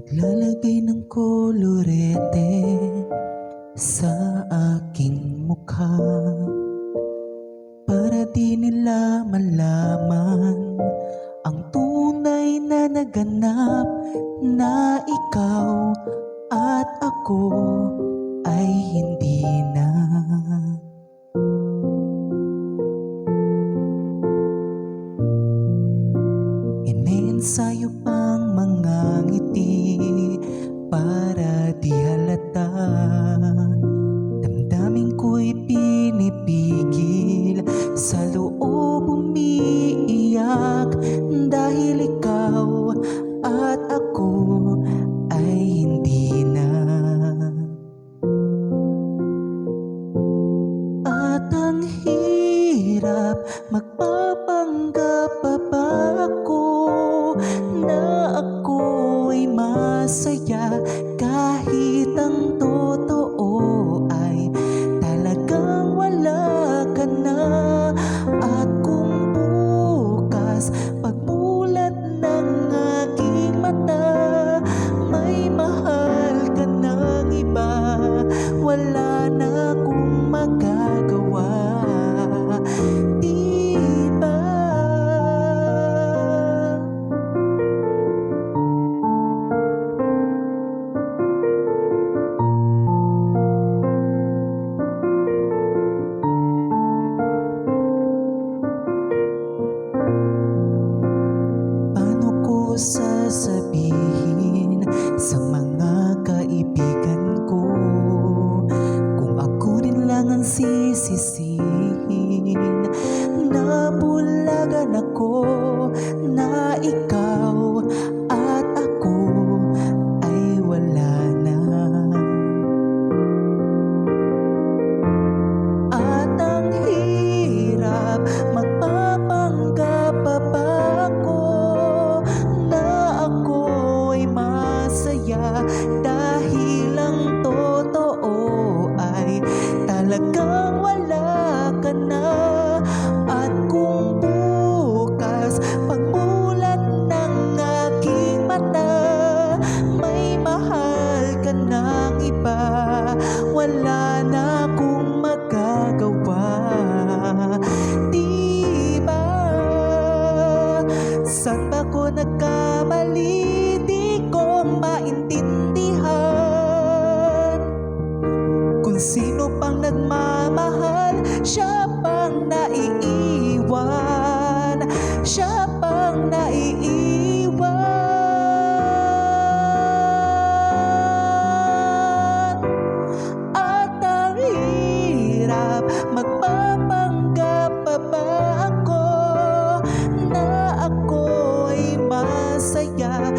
Naglalagay ng kolorete sa aking mukha para di nila malaman ang tunay na naganap, na ikaw at ako ay hindi na. Ineensayo pang mga ngiti para di halata. Damdamin ko'y pinipigil, sa loob umiiyak, dahil ikaw at ako ay hindi na. At ang hirap, magpapanggap pa ba ako na ako'y masaya, kahit ang totoo ay talagang wala ka na. At kung bukas pagmulat ng aking mata, may mahal ka ng iba, wala na akong magagawa, di ba? Paano ko sasabihin sa mga kaibigan ko kung ako din lang ang sisisihin? Nabulagan ako na ikaw at ako ay wala na. At ang hirap, magpapanggap pa ba ako na ako'y masaya, dahil ang totoo ay talagang wala ka na. At kung bukas pagmulat ng aking mata, may mahal ka ng iba, wala na akong magagawa, di ba? Saan ba ko nagkamali? Di ko maintindihan. Kung sino pang nagmamahal, siya pang naiiwan, siya pang naiiwan. At ang hirap, magpapanggap pa ba ako na ako'y masaya,